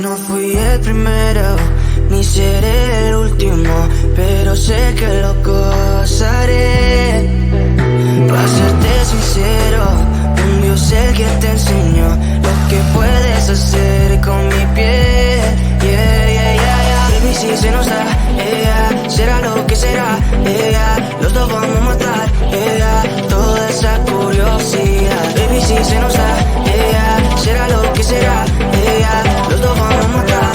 No fui el primero, ni seré el último, pero sé que lo gozaré. Para serte sincero, un Dios el que te enseñó lo que puedes hacer con mi piel. Baby, si se nos da, será lo que será, los dos vamos a matar, toda esa curiosidad. Baby, si se nos da, será lo que será, los dos vamos a matar,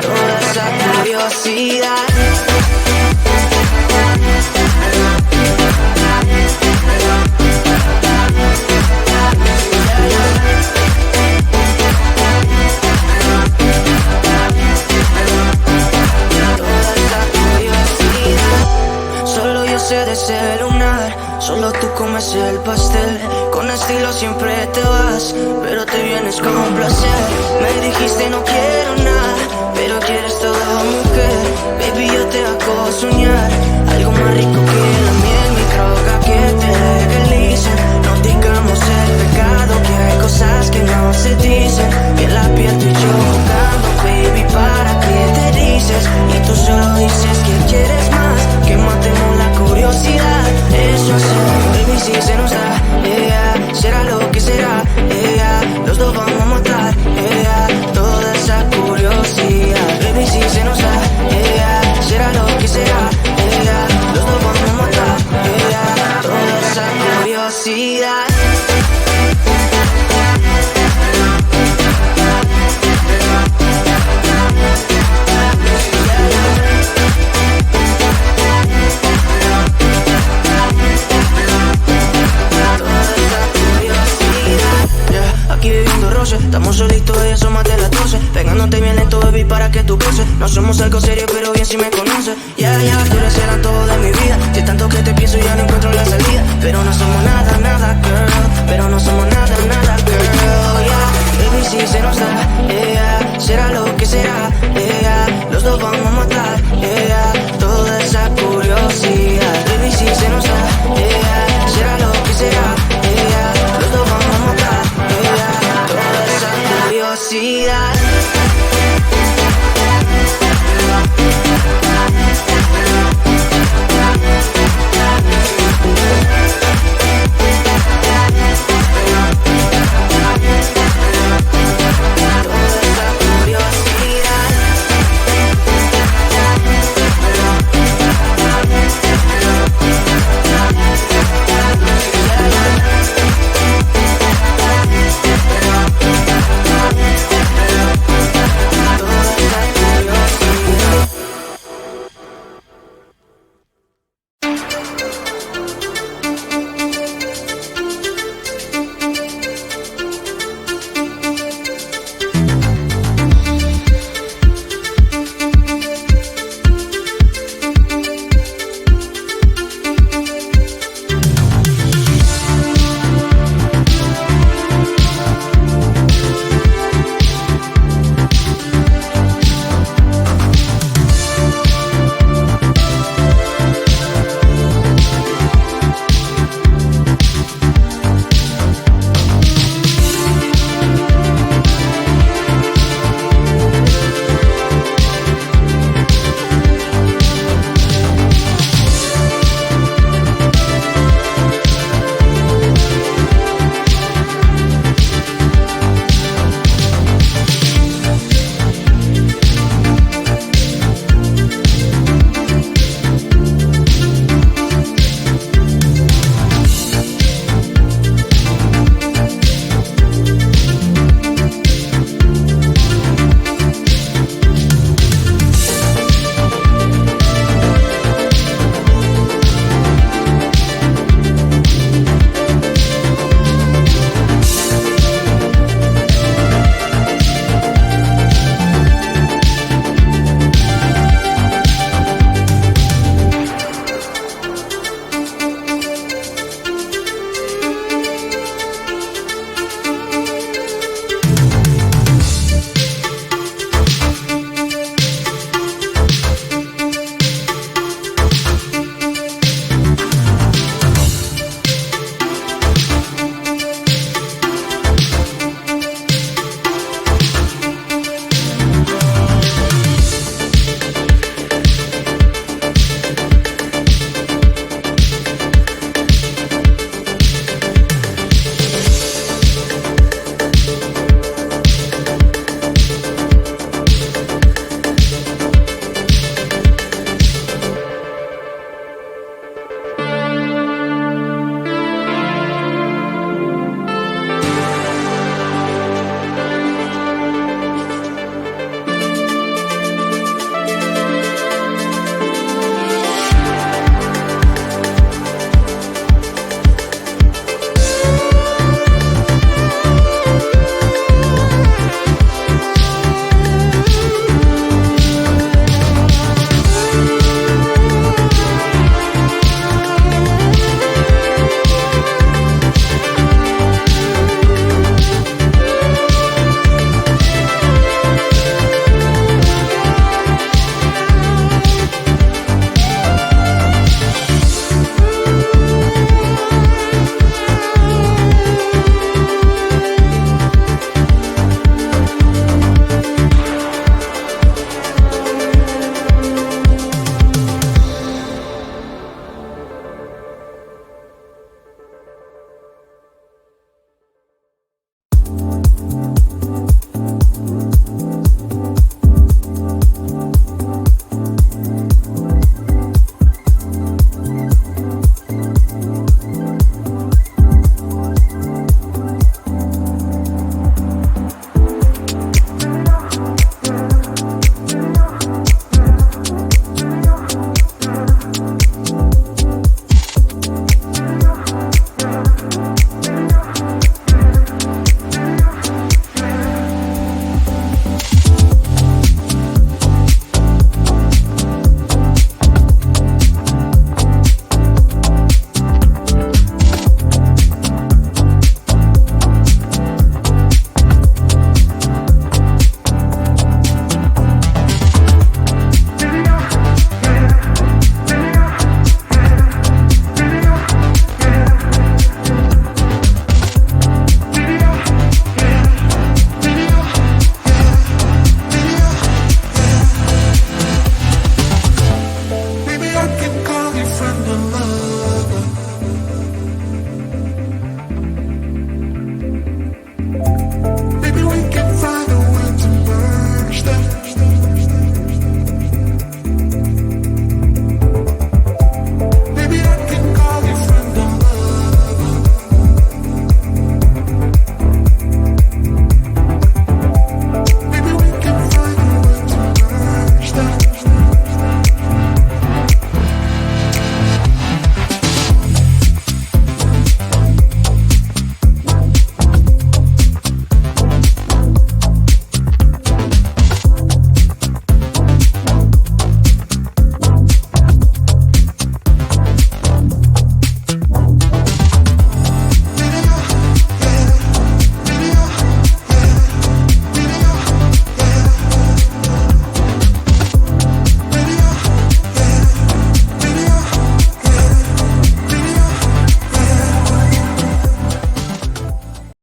toda esa curiosidad. De ese lunar, solo tú comes el pastel. Con estilo siempre te vas, pero te vienes con un placer. Me dijiste no quiero nada, pero quieres todo, mujer. Baby, yo te hago soñar algo más rico que la miel, mi droga que te legalice. No digamos el pecado, que hay cosas que no se dicen. Y en la piel tú y yo jugando, baby, ¿para qué te dices? Y tú solo dices que quieres más, que matemos la curiosidad. Eso es, baby, si se nos da, será lo que será, los dos vamos a matar, toda esa curiosidad. Baby, si se nos da, será lo que será, los dos vamos a matar, toda esa curiosidad. Aquí viviendo roce, estamos solitos y eso más de las 12. Pegándote bien lento, baby, para que tú goces. No somos algo serio, pero bien si me conoces. Tú eres el todo de mi vida. Si tanto que te pienso ya no encuentro la salida. Pero no somos nada, nada, girl. Pero no somos nada, nada, girl.